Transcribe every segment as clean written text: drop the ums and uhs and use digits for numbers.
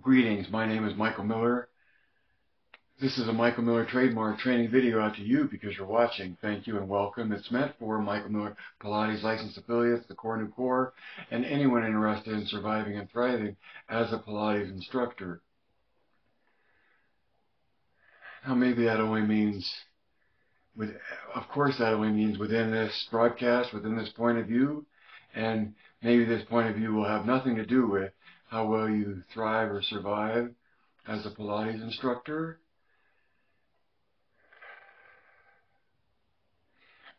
Greetings, my name is Michael Miller. This is a Michael Miller trademark training video out to you because you're watching. Thank you and welcome. It's meant for Michael Miller Pilates licensed affiliates, the Core New Core, and anyone interested in surviving and thriving as a Pilates instructor. Now maybe that only means, of course that only means within this broadcast, within this point of view, and maybe this point of view will have nothing to do with how well you thrive or survive as a Pilates instructor.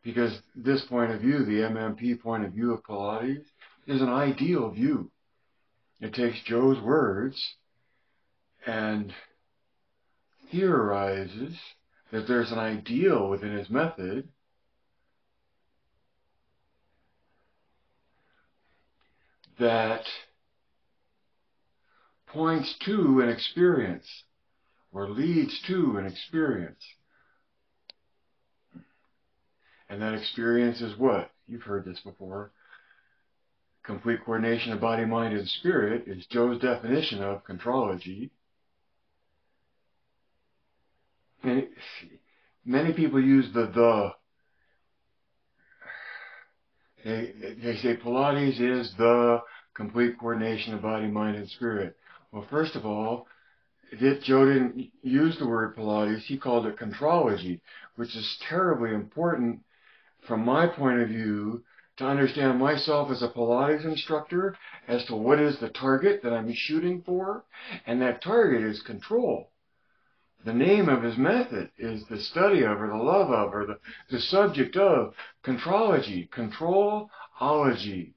Because this point of view, the MMP point of view of Pilates, is an ideal view. It takes Joe's words and theorizes that there's an ideal within his method that points to an experience or leads to an experience. And that experience is what? You've heard this before. Complete coordination of body, mind, and spirit is Joe's definition of contrology. And many people use the. They say Pilates is the complete coordination of body, mind, and spirit. Well, first of all, Joe didn't use the word Pilates. He called it contrology, which is terribly important from my point of view to understand myself as a Pilates instructor as to what is the target that I'm shooting for, and that target is control. The name of his method is the study of, or the love of, or the subject of contrology, controlology.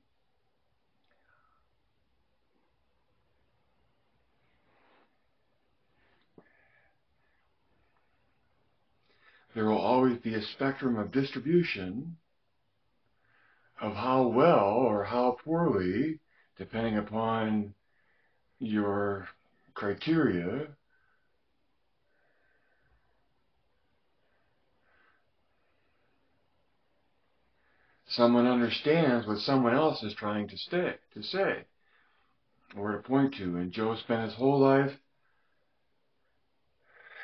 There will always be a spectrum of distribution of how well or how poorly, depending upon your criteria, someone understands what someone else is trying to say, or to point to. And Joe spent his whole life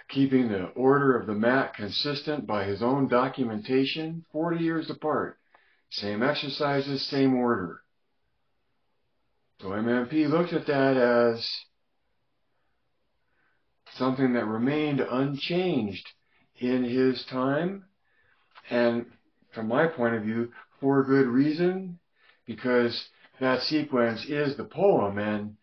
keeping the order of the mat consistent by his own documentation, 40 years apart. Same exercises, same order. So MMP looked at that as something that remained unchanged in his time, and from my point of view, for good reason, because that sequence is the poem, and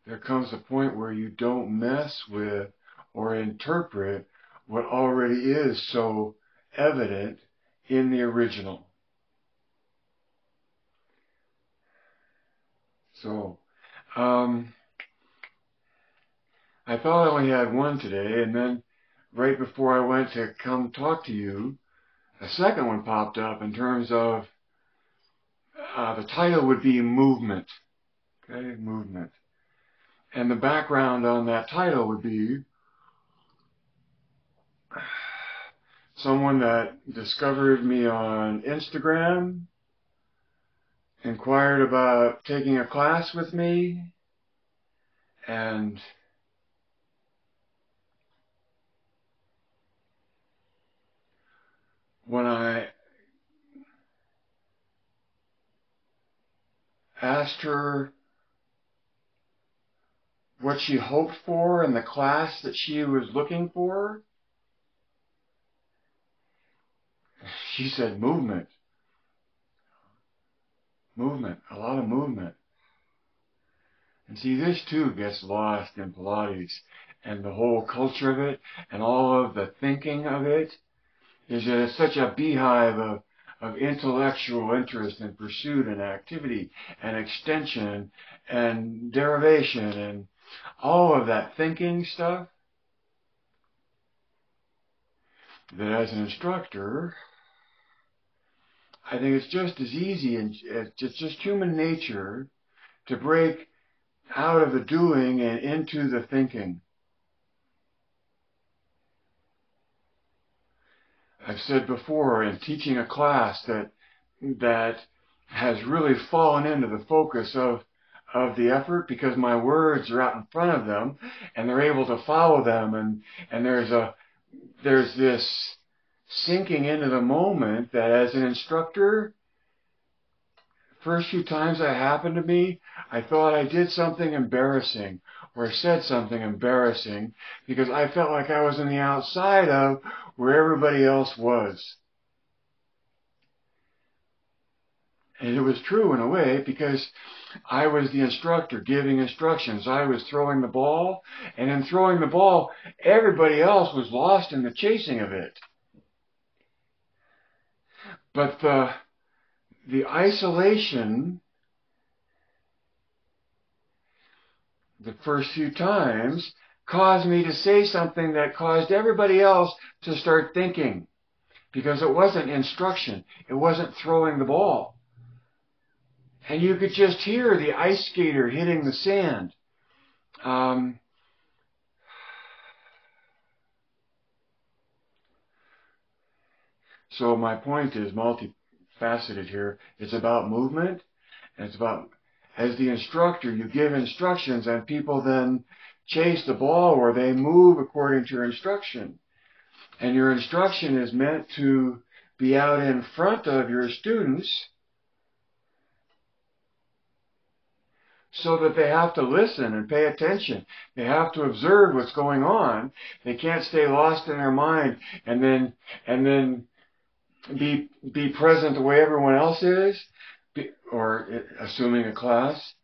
there comes a point where you don't mess with or interpret what already is so evident in the original. So, I thought I only had one today, and then right before I went to come talk to you, a second one popped up in terms of the title would be Movement. Okay, Movement. And the background on that title would be someone that discovered me on Instagram, inquired about taking a class with me, and when I asked her what she hoped for in the class that she was looking for, she said movement. Movement, a lot of movement. And see, this too gets lost in Pilates, and the whole culture of it, and all of the thinking of it, is that it's such a beehive of intellectual interest and pursuit and activity and extension and derivation and all of that thinking stuff, that as an instructor, I think it's just as easy, and it's just human nature to break out of the doing and into the thinking. I've said before, in teaching a class that has really fallen into the focus of the effort, because my words are out in front of them and they're able to follow them, and there's this sinking into the moment that as an instructor, first few times that happened to me, I thought I did something embarrassing or said something embarrassing because I felt like I was on the outside of where everybody else was. And it was true in a way, because I was the instructor giving instructions. I was throwing the ball, and in throwing the ball, everybody else was lost in the chasing of it. But the isolation, the first few times, caused me to say something that caused everybody else to start thinking, because it wasn't instruction. It wasn't throwing the ball. And you could just hear the ice skater hitting the sand. So my point is multifaceted here. It's about movement, and it's about, as the instructor, you give instructions and people then chase the ball, or they move according to your instruction. And your instruction is meant to be out in front of your students, so that they have to listen and pay attention. They have to observe what's going on. They can't stay lost in their mind and then be present the way everyone else is, or assuming a class.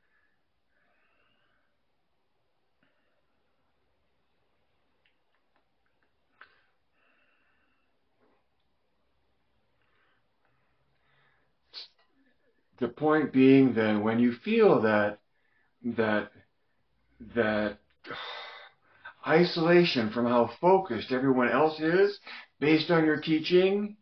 The point being then, when you feel that isolation from how focused everyone else is based on your teaching,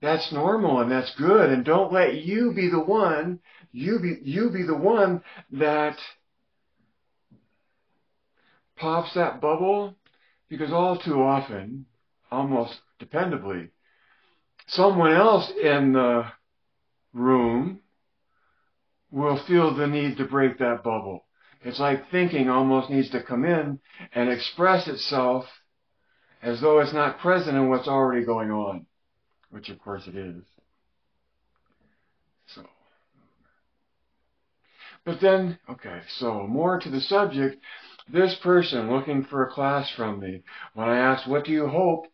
that's normal and that's good. And don't let you be the one, you be the one that pops that bubble, because all too often, almost dependably, someone else in the room will feel the need to break that bubble. It's like thinking almost needs to come in and express itself as though it's not present in what's already going on, which of course it is. So, but then, okay, so more to the subject, this person looking for a class from me, when I asked, what do you hope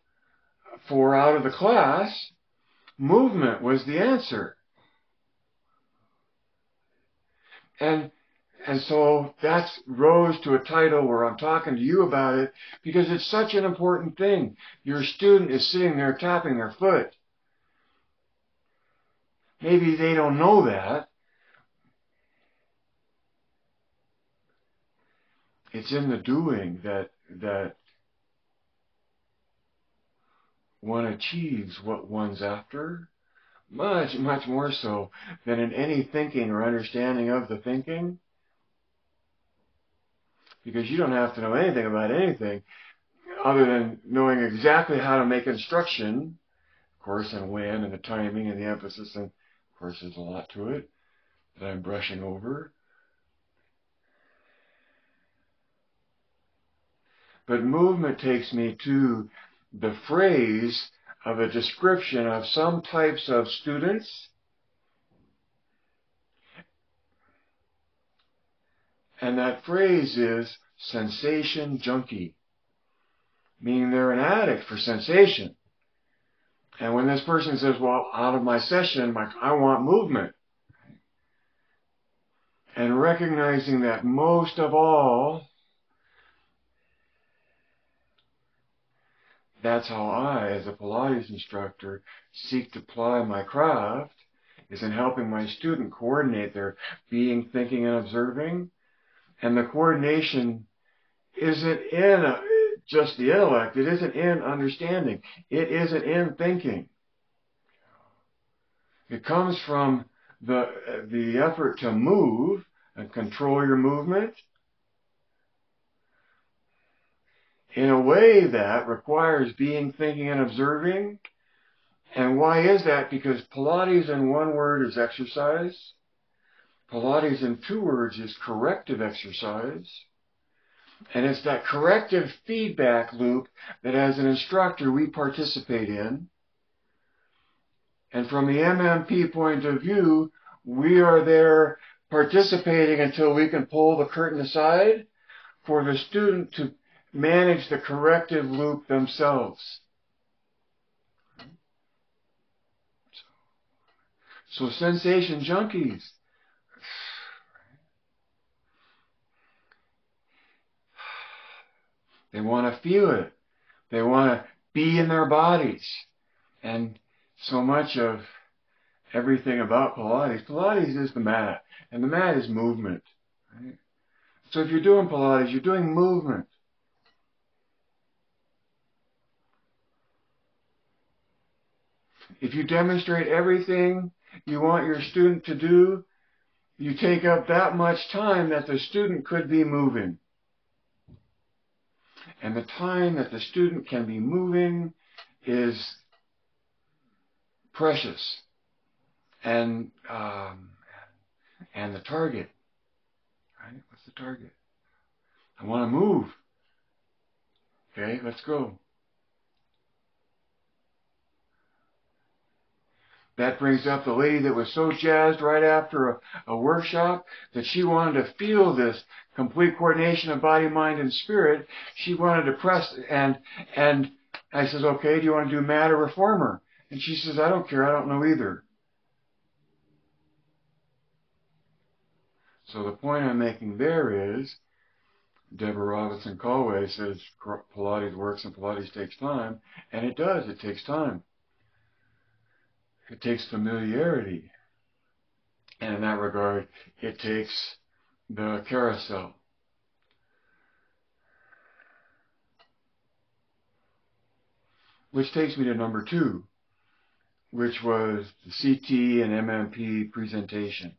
for out of the class? Movement was the answer. And so that rose to a title where I'm talking to you about it, because it's such an important thing. Your student is sitting there tapping their foot. Maybe they don't know that. It's in the doing that one achieves what one's after, much, much more so than in any thinking or understanding of the thinking. Because you don't have to know anything about anything other than knowing exactly how to make instruction, of course, and when, and the timing, and the emphasis, and of course there's a lot to it that I'm brushing over. But movement takes me to the phrase of a description of some types of students, and that phrase is sensation junkie, meaning they're an addict for sensation. And when this person says, well, out of my session, I want movement, and recognizing that most of all, that's how I, as a Pilates instructor, seek to apply my craft, is in helping my student coordinate their being, thinking, and observing. And the coordination isn't in just the intellect. It isn't in understanding. It isn't in thinking. It comes from the effort to move and control your movement. in a way that requires being, thinking, and observing. And why is that? Because Pilates in one word is exercise. Pilates in two words is corrective exercise. And it's that corrective feedback loop that as an instructor we participate in. And from the MMP point of view, we are there participating until we can pull the curtain aside for the student to manage the corrective loop themselves. So sensation junkies, they want to feel it. They want to be in their bodies. And so much of everything about Pilates is the mat. And the mat is movement. Right? So if you're doing Pilates, you're doing movement. If you demonstrate everything you want your student to do, you take up that much time that the student could be moving. And the time that the student can be moving is precious. And the target, right? What's the target? I want to move. Okay, let's go. That brings up the lady that was so jazzed right after a workshop that she wanted to feel this complete coordination of body, mind, and spirit. She wanted to press, and I says, okay, do you want to do mat or reformer? And she says, I don't care, I don't know either. So the point I'm making there is, Deborah Robinson Callway says Pilates works and Pilates takes time, and it does, it takes time. It takes familiarity. And in that regard, it takes the carousel. Which takes me to number 2, which was the CT and MMP presentation.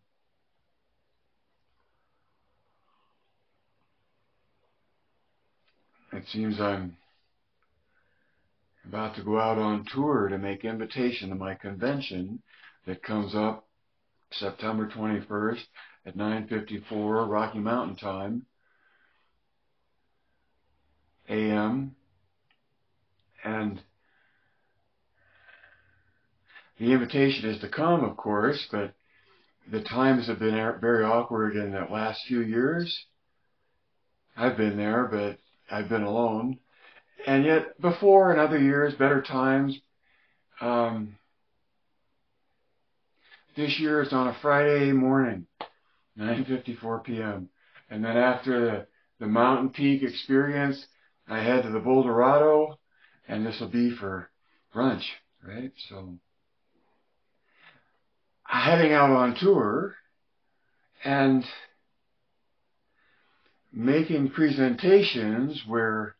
It seems I'm about to go out on tour to make invitation to my convention that comes up September 21st at 9:54 Rocky Mountain Time, AM. And the invitation is to come, of course, but the times have been very awkward in the last few years. I've been there, but I've been alone. And yet, before in other years, better times, this year it's on a Friday morning, 9:54 p.m. And then after the Mountain Peak experience, I head to the Boulderado, and this will be for brunch, right? So, heading out on tour and making presentations where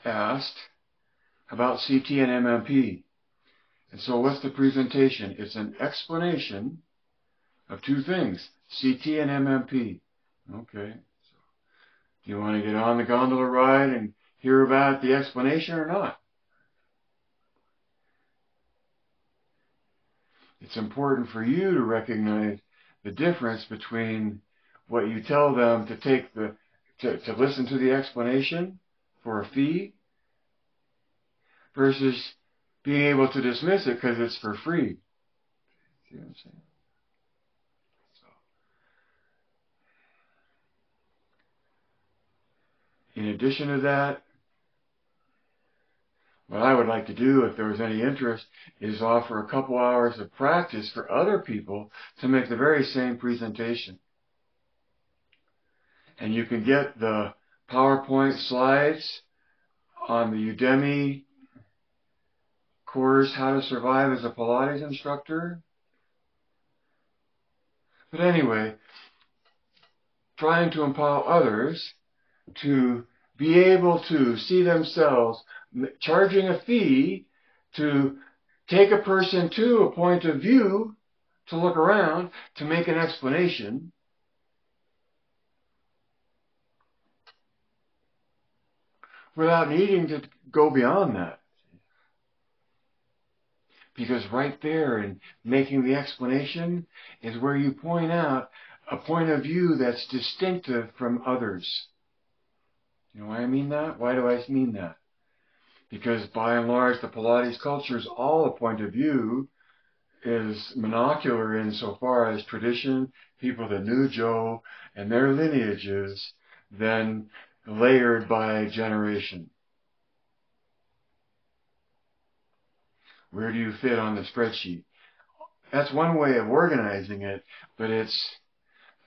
asked about CT and MMP. And so what's the presentation? It's an explanation of 2 things, CT and MMP. Okay. So, do you want to get on the gondola ride and hear about the explanation or not? It's important for you to recognize the difference between what you tell them to take to listen to the explanation for a fee versus being able to dismiss it because it's for free. See what I'm saying? So, in addition to that, what I would like to do, if there was any interest, is offer a couple hours of practice for other people to make the very same presentation. And you can get the PowerPoint slides on the Udemy course, How to Survive as a Pilates Instructor. But anyway, trying to empower others to be able to see themselves charging a fee to take a person to a point of view, to look around, to make an explanation. without needing to go beyond that. Because right there in making the explanation is where you point out a point of view that's distinctive from others. You know why I mean that? Why do I mean that? Because by and large, the Pilates culture's all a point of view is monocular insofar as tradition, people that knew Joe and their lineages, then layered by generation. Where do you fit on the spreadsheet? That's one way of organizing it, but it's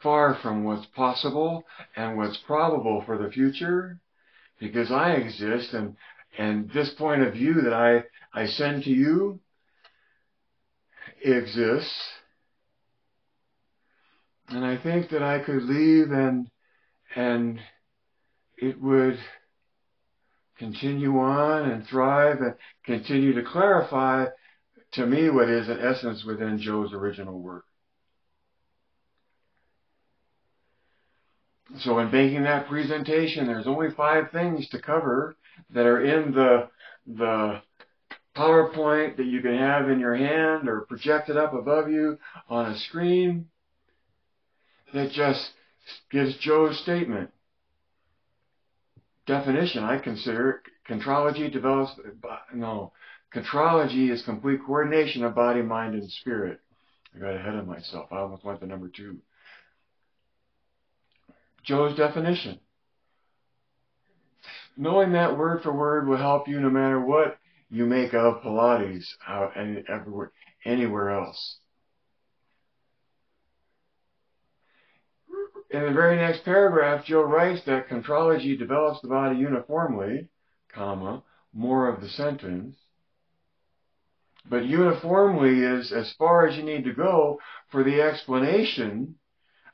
far from what's possible and what's probable for the future, because I exist, and this point of view that I send to you exists, and I think that I could leave and it would continue on and thrive and continue to clarify to me what is in essence within Joe's original work. So in making that presentation, there's only 5 things to cover that are in the PowerPoint that you can have in your hand or projected up above you on a screen that just gives Joe's statement. Definition, I consider contrology contrology is complete coordination of body, mind, and spirit. I got ahead of myself. I almost went to number 2. Joe's definition. Knowing that word for word will help you no matter what you make of Pilates and anywhere else. In the very next paragraph, Joe writes that contrology develops the body uniformly, comma, more of the sentence. But uniformly is as far as you need to go for the explanation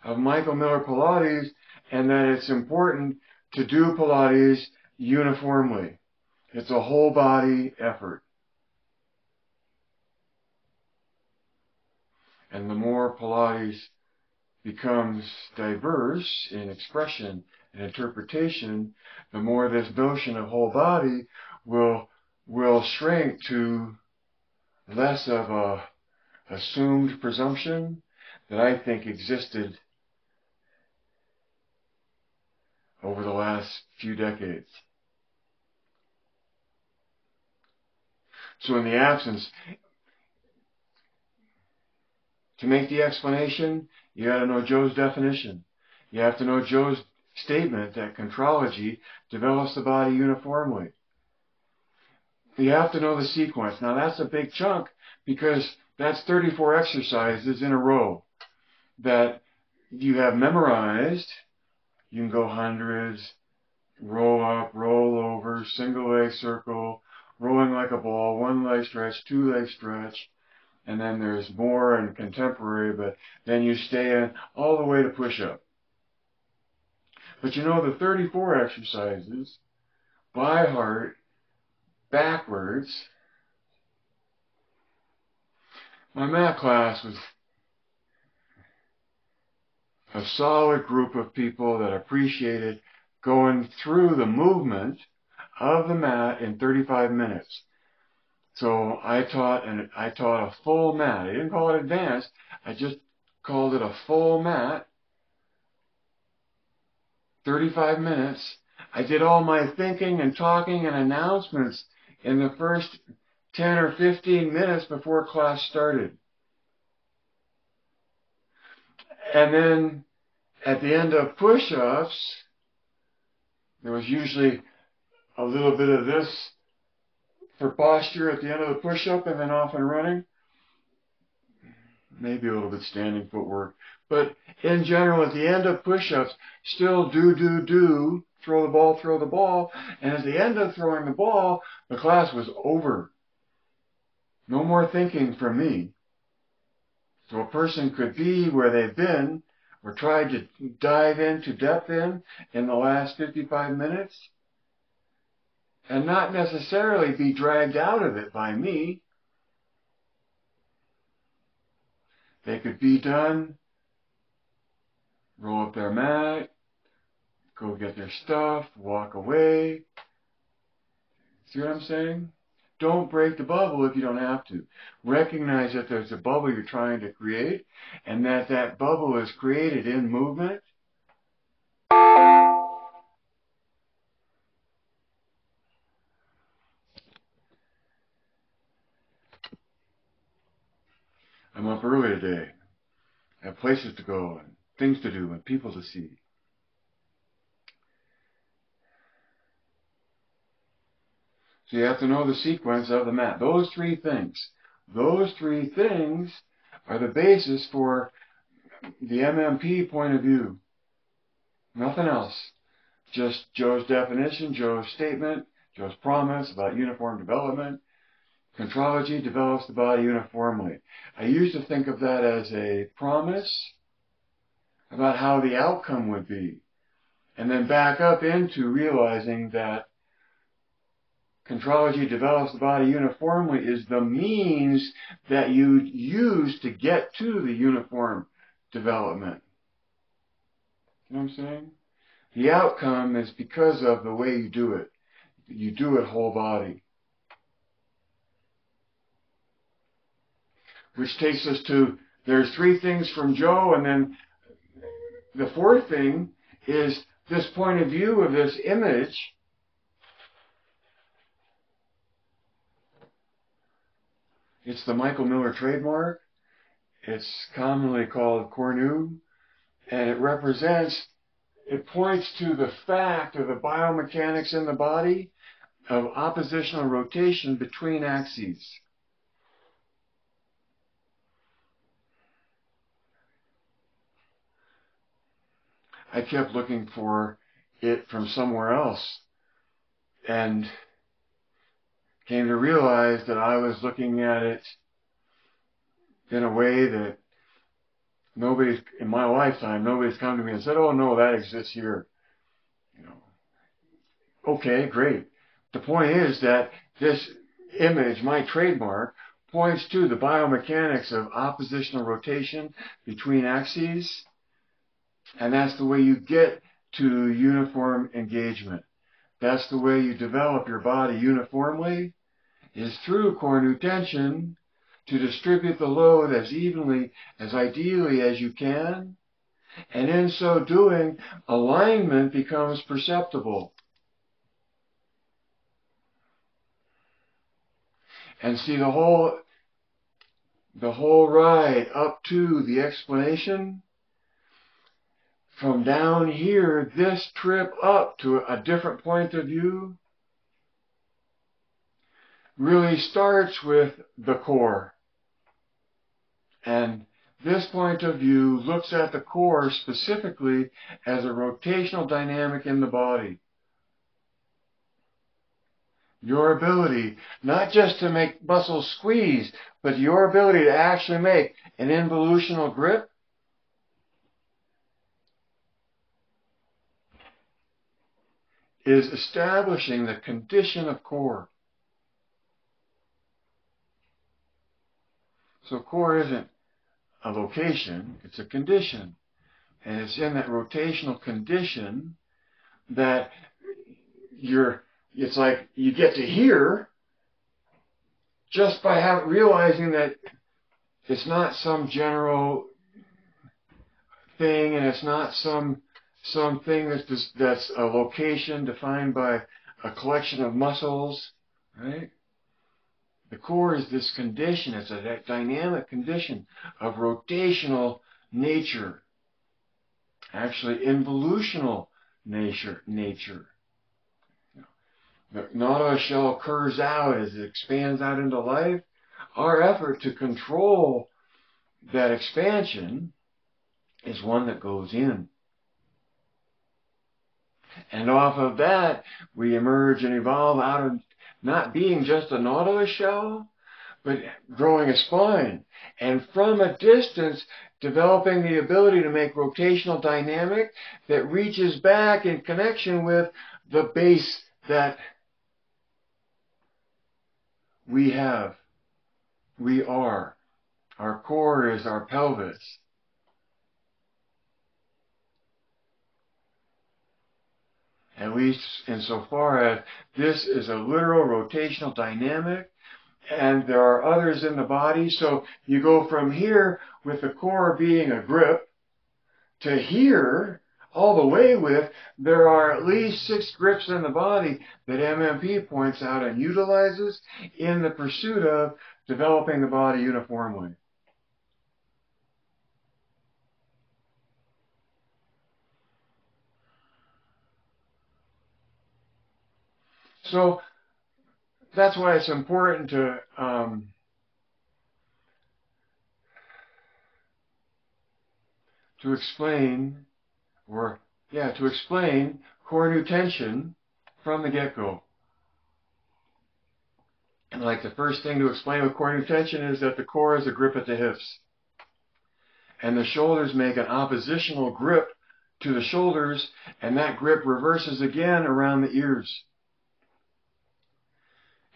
of Michael Miller Pilates, and that it's important to do Pilates uniformly. It's a whole body effort. And the more Pilates becomes diverse in expression and interpretation, the more this notion of whole body will shrink to less of a assumed presumption that I think existed over the last few decades. So in the absence, to make the explanation, you got to know Joe's definition. You have to know Joe's statement that contrology develops the body uniformly. You have to know the sequence. Now that's a big chunk because that's 34 exercises in a row that you have memorized. You can go hundreds, roll up, roll over, single leg circle, rolling like a ball, 1 leg stretch, 2 leg stretch, and then there's more and contemporary, but then you stay in all the way to push-up. But you know the 34 exercises by heart, backwards. My mat class was a solid group of people that appreciated going through the movement of the mat in 35 minutes. So I taught a full mat. I didn't call it advanced. I just called it a full mat. 35 minutes. I did all my thinking and talking and announcements in the first 10 or 15 minutes before class started. And then at the end of push-ups, there was usually a little bit of this for posture at the end of the push-up and then off and running. Maybe a little bit standing footwork. But in general, at the end of push-ups, still do, throw the ball. And at the end of throwing the ball, the class was over. No more thinking from me. So a person could be where they've been or tried to dive into depth in the last 55 minutes and not necessarily be dragged out of it by me. They could be done, roll up their mat, go get their stuff, walk away, See what I'm saying? Don't break the bubble if you don't have to. Recognize that there's a bubble you're trying to create, and that that bubble is created in movement. I'm up early today. I have places to go and things to do and people to see. So you have to know the sequence of the map. Those three things are the basis for the MMP point of view. Nothing else. Just Joe's definition, Joe's statement, Joe's promise about uniform development. Contrology develops the body uniformly. I used to think of that as a promise about how the outcome would be. And then back up into realizing that contrology develops the body uniformly is the means that you use to get to the uniform development. You know what I'm saying? The outcome is because of the way you do it. You do it whole body. Which takes us to, there's three things from Joe, and then the fourth thing is this point of view of this image. It's the Michael Miller trademark. It's commonly called Cornu, and it points to the fact of the biomechanics in the body of oppositional rotation between axes. I kept looking for it from somewhere else and came to realize that I was looking at it in a way that in my lifetime, nobody's come to me and said, oh no, that exists here. You know, okay, great. The point is that this image, my trademark, points to the biomechanics of oppositional rotation between axes. And that's the way you get to uniform engagement. That's the way you develop your body uniformly, is through Cornu tension to distribute the load as evenly, as ideally as you can. And in so doing, alignment becomes perceptible. And see, the whole ride up to the explanation, from down here, this trip up to a different point of view really starts with the core. And this point of view looks at the core specifically as a rotational dynamic in the body. Your ability not just to make muscles squeeze, but your ability to actually make an involutional grip is establishing the condition of core. So core isn't a location, it's a condition. And it's in that rotational condition that it's like you get to here just by realizing that it's not some general thing and it's not something that's a location defined by a collection of muscles, right? The core is this condition. It's a dynamic condition of rotational nature, actually involutional nature. The nautilus shell curves out as it expands out into life. Our effort to control that expansion is one that goes in. And off of that, we emerge and evolve out of not being just a nautilus shell, but growing a spine. And from a distance, developing the ability to make rotational dynamic that reaches back in connection with the base that we have. We are. Our core is our pelvis. at least insofar as this is a literal rotational dynamic, and there are others in the body. So you go from here with the core being a grip to here all the way with, there are at least 6 grips in the body that MMP points out and utilizes in the pursuit of developing the body uniformly. So that's why it's important to explain core nu tension from the get-go. And like the first thing to explain with core nu tension is that the core is a grip at the hips. And the shoulders make an oppositional grip to the shoulders, and that grip reverses again around the ears.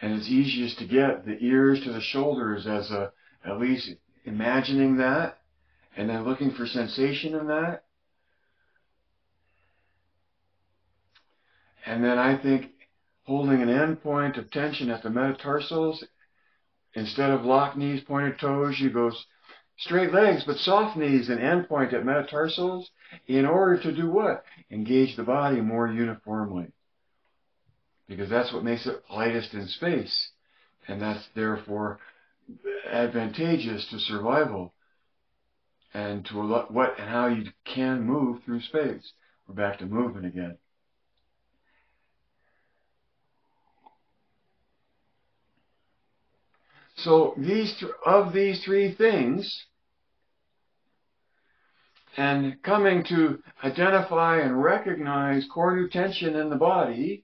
And it's easiest to get the ears to the shoulders as at least imagining that, and then looking for sensation in that. And then I think holding an end point of tension at the metatarsals, instead of locked knees, pointed toes, you go straight legs, but soft knees and end point at metatarsals in order to do what? Engage the body more uniformly. Because that's what makes it lightest in space. And that's therefore advantageous to survival and to what and how you can move through space. We're back to movement again. So these 3 things, and coming to identify and recognize core nu tension in the body,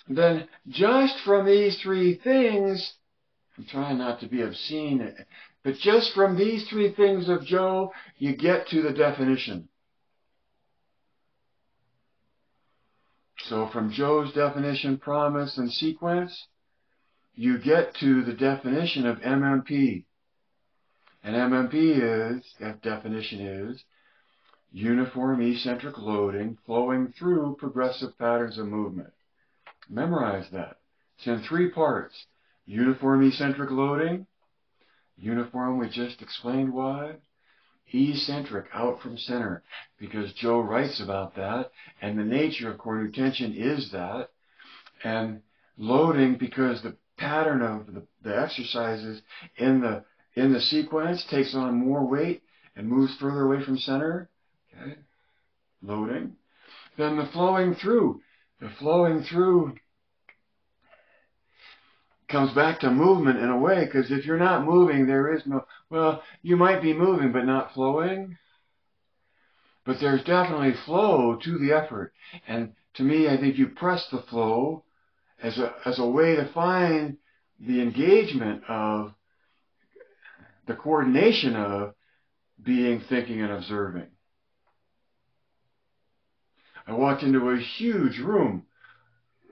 then just from these 3 things, I'm trying not to be obscene, but just from these 3 things of Joe, you get to the definition. So from Joe's definition, promise, and sequence, you get to the definition of MMP. And MMP is, that definition is, uniform eccentric loading flowing through progressive patterns of movement. Memorize that. It's in 3 parts. Uniform eccentric loading. Uniform, we just explained why. Eccentric, out from center, because Joe writes about that, and the nature of core nu tension is that. And loading, because the pattern of the exercises in the sequence takes on more weight and moves further away from center. Okay, loading. Then the flowing through. The flowing through comes back to movement in a way, because if you're not moving, there is no, well, you might be moving but not flowing. But there's definitely flow to the effort. And to me, I think you press the flow as a way to find the engagement of the coordination of being, thinking, and observing. I walked into a huge room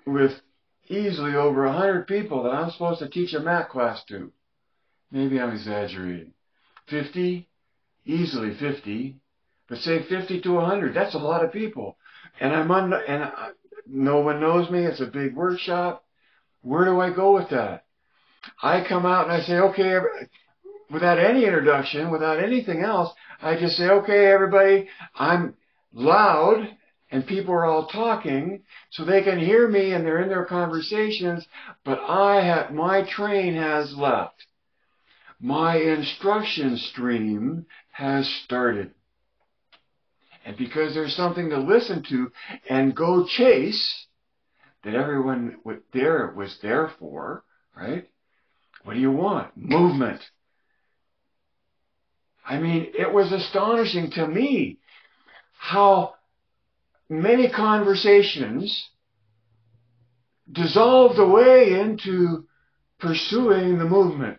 with easily over 100 people that I'm supposed to teach a math class to. Maybe I'm exaggerating. 50, easily 50, but say 50 to 100. That's a lot of people. And no one knows me. It's a big workshop. Where do I go with that? I come out and I say, okay, without any introduction, without anything else, I just say, okay, everybody, I'm loud and people are all talking so they can hear me and they're in their conversations, but my train has left. My instruction stream has started. And because there's something to listen to and go chase that everyone was there for, right? What do you want? Movement. I mean, it was astonishing to me how many conversations dissolved away into pursuing the movement.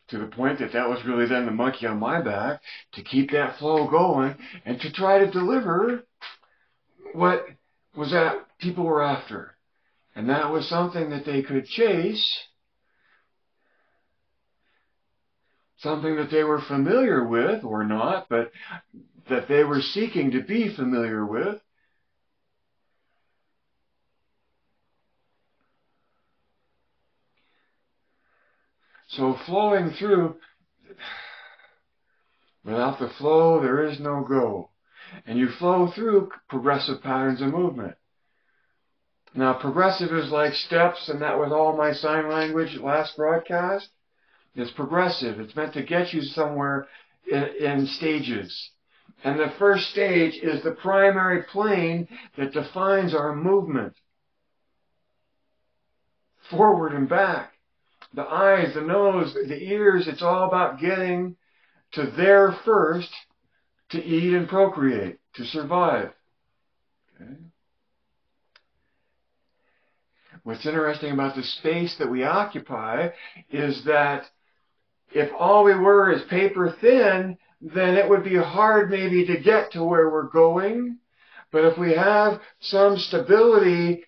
To the point that was really then the monkey on my back to keep that flow going and to try to deliver what was that people were after. And that was something that they could chase something that they were familiar with or not, but that they were seeking to be familiar with. So flowing through, without the flow, there is no go. And you flow through progressive patterns of movement. Now, progressive is like steps, and that was all my sign language last broadcast. It's progressive. It's meant to get you somewhere in stages. And the first stage is the primary plane that defines our movement. Forward and back. The eyes, the nose, the ears, it's all about getting to there first to eat and procreate, to survive. Okay. What's interesting about the space that we occupy is that if all we were is paper thin, then it would be hard maybe to get to where we're going. But if we have some stability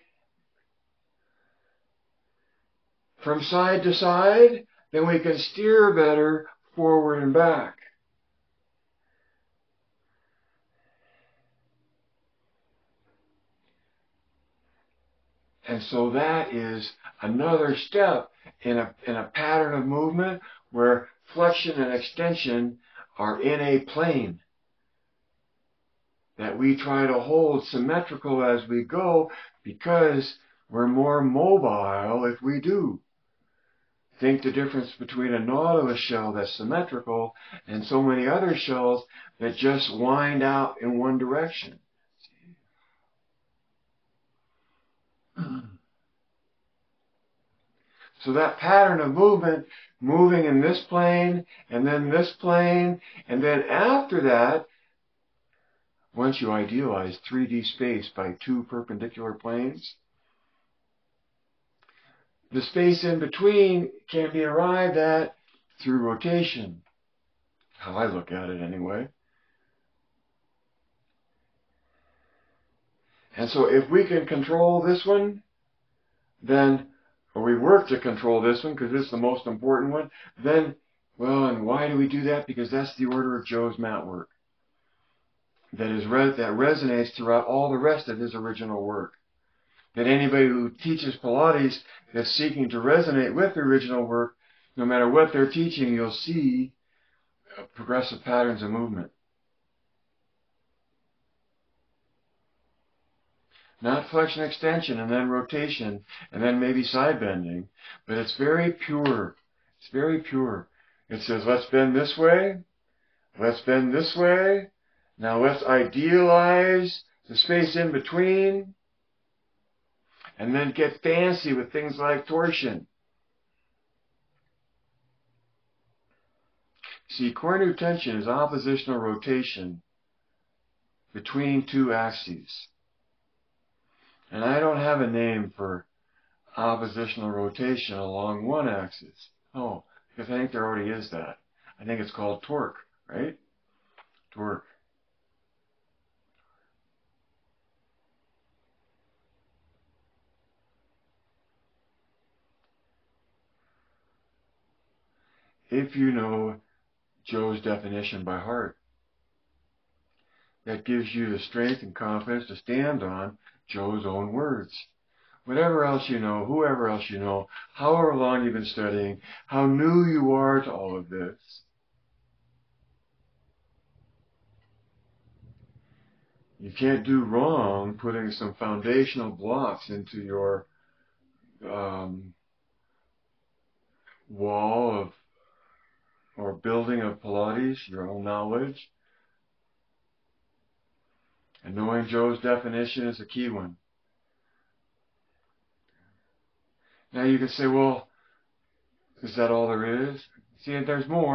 from side to side, then we can steer better forward and back. And so that is another step in a pattern of movement where flexion and extension are in a plane that we try to hold symmetrical as we go, because we're more mobile if we do. Think the difference between a nautilus shell that's symmetrical and so many other shells that just wind out in one direction. So that pattern of movement, moving in this plane, and then this plane, and then after that, once you idealize 3D space by two perpendicular planes, the space in between can be arrived at through rotation. How I look at it anyway. And so if we can control this one, then, or we work to control this one because this is the most important one, then, well, and why do we do that? Because that's the order of Joe's mat work. That resonates throughout all the rest of his original work. That anybody who teaches Pilates is seeking to resonate with the original work, no matter what they're teaching, you'll see progressive patterns of movement. Not flexion extension and then rotation and then maybe side bending, but it's very pure. It's very pure. It says, let's bend this way, let's bend this way, now let's idealize the space in between, and then get fancy with things like torsion. See, core tension is oppositional rotation between two axes. And I don't have a name for oppositional rotation along one axis. Oh, because I think there already is that. I think it's called torque, right? Torque. If you know Joe's definition by heart, that gives you the strength and confidence to stand on Joe's own words. Whatever else you know, whoever else you know, however long you've been studying, how new you are to all of this, you can't do wrong putting some foundational blocks into your wall of or building of Pilates, your own knowledge. And knowing Joe's definition is a key one. Now you can say, well, is that all there is? See, there's more.